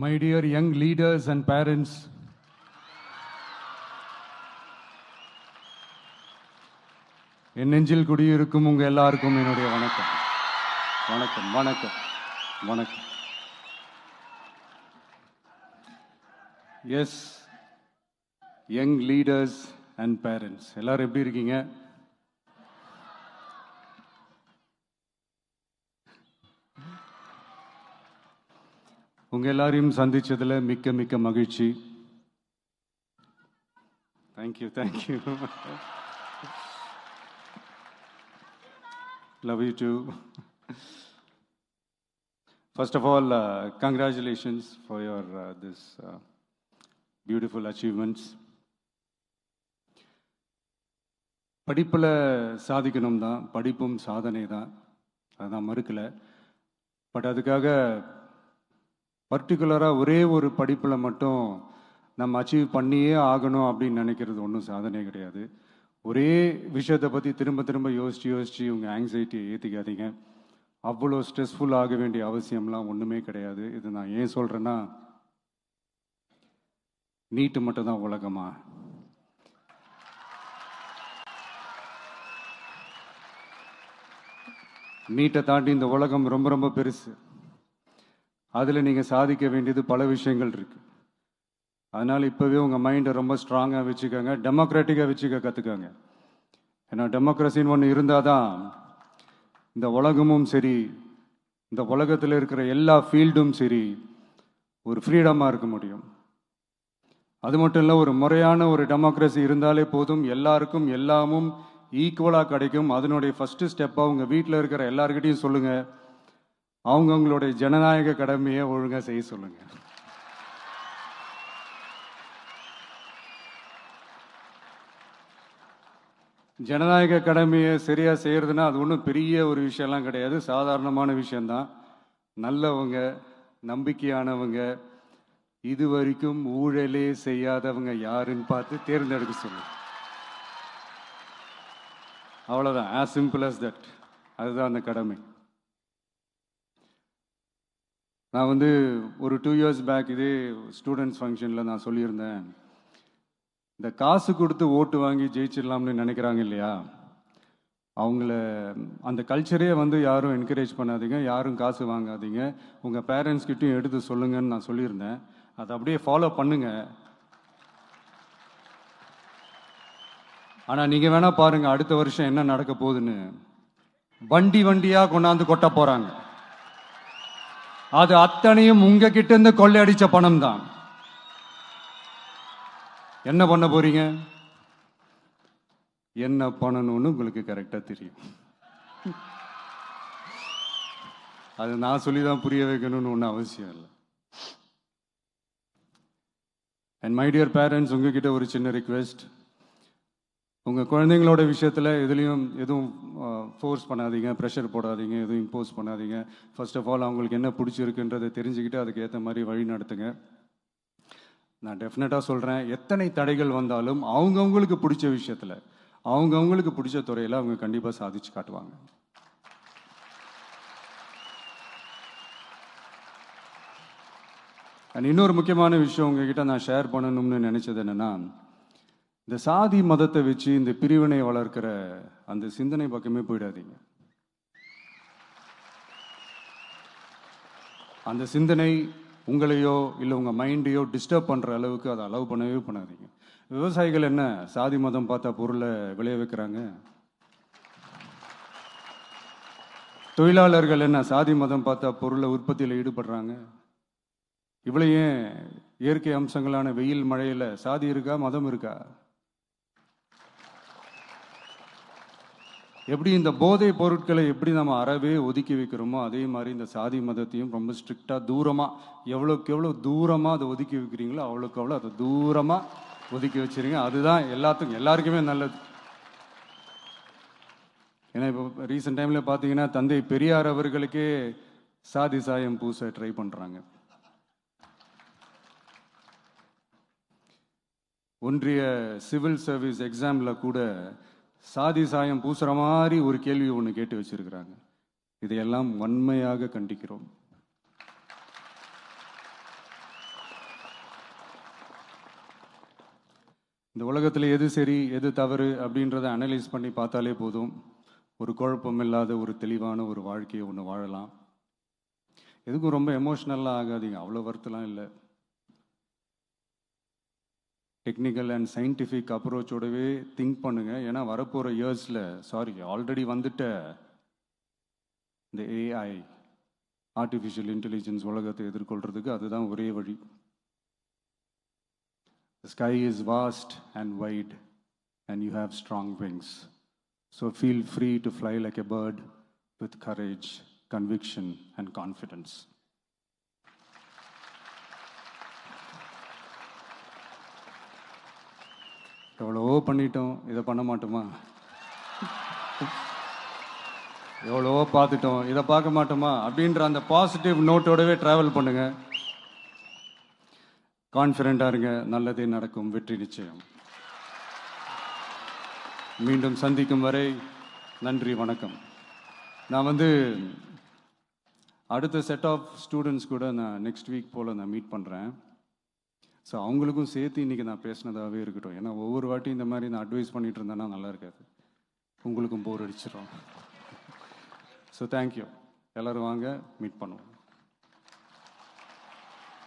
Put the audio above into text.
My dear young leaders and parents, என் நெஞ்சில் குடியிருக்கும் உங்க எல்லாருக்கும் என்னுடைய வணக்கம். வணக்கம் வணக்கம் வணக்கம். Yes, young leaders and parents எல்லாரும் எப்படி இருக்கீங்க? உங்க எல்லாரையும் சந்திச்சதுல மிக்க மிக்க மகிழ்ச்சி. Thank you thank you. Love you too. First of all, congratulations for your this beautiful achievements. படிப்பில் சாதிக்கணும் தான், படிப்பும் சாதனை தான், அதான் மறுக்கலை. பட் அதுக்காக பர்டிகுலராக ஒரே ஒரு படிப்பில் மட்டும் நம்ம அச்சீவ் பண்ணியே ஆகணும் அப்படின்னு நினைக்கிறது ஒன்றும் சாதனை கிடையாது. ஒரே விஷயத்தை பற்றி திரும்ப திரும்ப யோசித்து உங்கள் ஆங்ஸைட்டியை ஏற்றிக்காதீங்க. அவ்வளோ ஸ்ட்ரெஸ்ஃபுல் ஆக வேண்டிய அவசியம்லாம் ஒன்றுமே கிடையாது. இது நான் ஏன் சொல்கிறேன்னா, நீட்டு மட்டும் தான் உலகமா? நீட்டை தாண்டி இந்த உலகம் ரொம்ப ரொம்ப பெருசு. அதில் நீங்கள் சாதிக்க வேண்டியது பல விஷயங்கள் இருக்குது. அதனால் இப்போவே உங்கள் மைண்டை ரொம்ப ஸ்ட்ராங்காக வச்சுக்கோங்க, டெமோக்ராட்டிக்காக வச்சுக்க கற்றுக்கோங்க. ஏன்னா டெமோக்ரஸின்னு ஒன்று இருந்தால் தான் இந்த உலகமும் சரி, இந்த உலகத்தில் இருக்கிற எல்லா ஃபீல்டும் சரி, ஒரு ஃப்ரீடமாக இருக்க முடியும். அது மட்டும் இல்லை, ஒரு முறையான ஒரு டெமோக்ரஸி இருந்தாலே போதும், எல்லாருக்கும் எல்லாமும் ஈக்குவலாக கிடைக்கும். அதனுடைய ஃபஸ்ட்டு ஸ்டெப்பாக உங்கள் வீட்டில் இருக்கிற எல்லாருக்கிட்டையும் சொல்லுங்கள், அவங்கவுங்களுடைய ஜனநாயக கடமையை ஒழுங்காக செய்ய சொல்லுங்கள். ஜனநாயக கடமையை சரியாக செய்கிறதுனா அது ஒன்றும் பெரிய ஒரு விஷயம்லாம் கிடையாது, சாதாரணமான விஷயந்தான். நல்லவங்க, நம்பிக்கையானவங்க, இது வரைக்கும் ஊழலே செய்யாதவங்க யாருன்னு பார்த்து தேர்ந்தெடுக்க சொல்லுங்கள். அவ்வளோதான், ஆஸ் சிம்பிள் அஸ் தட். அதுதான் அந்த கடமை. நான் ஒரு 2 years பேக் இதே ஸ்டூடெண்ட்ஸ் ஃபங்க்ஷனில் நான் சொல்லியிருந்தேன், இந்த காசு கொடுத்து ஓட்டு வாங்கி ஜெயிச்சிடலாம்னு நினைக்கிறாங்க இல்லையா, அவங்கள அந்த கல்ச்சரே யாரும் என்கரேஜ் பண்ணாதீங்க, யாரும் காசு வாங்காதீங்க, உங்கள் பேரண்ட்ஸ்கிட்டையும் எடுத்து சொல்லுங்கன்னு நான் சொல்லியிருந்தேன். அதை அப்படியே ஃபாலோ பண்ணுங்க. ஆனால் நீங்கள் வேணா பாருங்க, அடுத்த வருஷம் என்ன நடக்க போகுதுன்னு. வண்டி வண்டியாக கொண்டாந்து கொட்ட போகிறாங்க. அது அத்தனையும் உங்ககிட்ட இருந்து கொள்ளையடிச்ச பணம் தான். என்ன பண்ண போறீங்க? என்ன பண்ணணும்னு உங்களுக்கு கரெக்டா தெரியும். அது நான் சொல்லிதான் புரிய வைக்கணும்னு ஒன்றும் அவசியம் இல்லை. அண்ட் மை டியர் பேரண்ட்ஸ், உங்ககிட்ட ஒரு சின்ன ரிக்வெஸ்ட். உங்கள் குழந்தைங்களோட விஷயத்தில் எதுவும் ஃபோர்ஸ் பண்ணாதீங்க, ப்ரெஷர் போடாதீங்க, எதுவும் இம்போஸ் பண்ணாதீங்க. ஃபர்ஸ்ட் ஆஃப் ஆல் அவங்களுக்கு என்ன பிடிச்சிருக்குன்றதை தெரிஞ்சுக்கிட்டு அதுக்கு ஏற்ற மாதிரி வழி நடத்துங்க. நான் டெஃபினட்டாக சொல்கிறேன், எத்தனை தடைகள் வந்தாலும் அவங்கவுங்களுக்கு பிடிச்ச விஷயத்தில், அவங்கவுங்களுக்கு பிடிச்ச துறையில் அவங்க கண்டிப்பாக சாதிச்சு காட்டுவாங்க. அண்ட் இன்னொரு முக்கியமான விஷயம் உங்ககிட்ட நான் ஷேர் பண்ணணும்னு நினச்சது என்னென்னா, இந்த சாதி மதத்தை வச்சு இந்த பிரிவினை வளர்க்கிற அந்த சிந்தனை பக்கமே போயிடாதீங்க. அந்த சிந்தனை உங்களையோ இல்லை உங்கள் மைண்டையோ டிஸ்டர்ப் பண்ணுற அளவுக்கு அதை அலோவ் பண்ணவே பண்ணாதீங்க. விவசாயிகள் என்ன சாதி மதம் பார்த்தா பொருளை விளைய வைக்கிறாங்க? தொழிலாளர்கள் என்ன சாதி மதம் பார்த்தா பொருளை உற்பத்தியில் ஈடுபடுறாங்க? இவ்வளோ ஏன் இயற்கை அம்சங்களான வெயில் மழையில் சாதி இருக்கா, மதம் இருக்கா? எப்படி இந்த போதை பொருட்களை எப்படி நம்ம அறவே ஒதுக்கி வைக்கிறோமோ, அதே மாதிரி இந்த சாதி மதத்தையும் ரொம்ப ஸ்ட்ரிக்டாக தூரமாக, எவ்வளோக்கு எவ்வளோ தூரமாக அதை ஒதுக்கி வைக்கிறீங்களோ அவ்வளோக்கு அவ்வளோ அதை தூரமாக ஒதுக்கி வச்சுருங்க. அதுதான் எல்லாருக்குமே நல்லது. ஏன்னா இப்போ ரீசெண்ட் டைமில் பார்த்தீங்கன்னா, தந்தை பெரியார் அவர்களுக்கே சாதி சாயம் பூச ட்ரை பண்ணுறாங்க. ஒன்றிய சிவில் சர்வீஸ் எக்ஸாமில் கூட சாதி சாயம் பூசுற மாதிரி ஒரு கேள்வி ஒன்று கேட்டு வச்சிருக்கிறாங்க. இதையெல்லாம் வன்மையாக கண்டிக்கிறோம். இந்த உலகத்தில் எது சரி எது தவறு அப்படின்றத அனலைஸ் பண்ணி பார்த்தாலே போதும். ஒரு குழப்பம் இல்லாத ஒரு தெளிவான ஒரு வாழ்க்கையை ஒன்று வாழலாம். எதுக்கும் ரொம்ப எமோஷ்னலாக ஆகாதீங்க, அவ்வளோ வருத்தலாம் இல்லை. டெக்னிக்கல் அண்ட் சயின்டிஃபிக் அப்ரோச்சோடவே திங்க் பண்ணுங்க. ஏன்னா வரப்போகிற இயர்ஸில், சாரி ஆல்ரெடி வந்துட்ட இந்த ஏஐ, ஆர்டிஃபிஷியல் இன்டெலிஜென்ஸ் உலகத்தை எதிர்கொள்கிறதுக்கு அதுதான் ஒரே வழி. The sky is vast and wide, and you have strong wings. So feel free to fly like a bird with courage, conviction, and confidence. எவ்வளவோ பண்ணிட்டோம், இதை பண்ண மாட்டோமா? எவ்வளவோ பார்த்துட்டோம், இதை பார்க்க மாட்டோமா? அப்படின்ற அந்த பாசிட்டிவ் நோட்டோடவே ட்ராவல் பண்ணுங்க. கான்ஃபிடென்ட்டாக இருங்க, நல்லதே நடக்கும், வெற்றி நிச்சயம். மீண்டும் சந்திக்கும் வரை நன்றி, வணக்கம். நான் அடுத்த செட் ஆஃப் ஸ்டூடெண்ட்ஸ் கூட நான் நெக்ஸ்ட் வீக் போல் நான் மீட் பண்ணுறேன். ஸோ அவங்களுக்கும் சேர்த்து இன்றைக்கி நான் பேசினதாகவே இருக்கட்டும். ஏன்னா ஒவ்வொரு வாட்டி இந்த மாதிரி நான் அட்வைஸ் பண்ணிகிட்டு இருந்தேன்னா நல்லா இருக்காது, உங்களுக்கும் போர் அடிச்சிடும். So thank you. எல்லோரும் வாங்க, மீட் பண்ணுவோம்.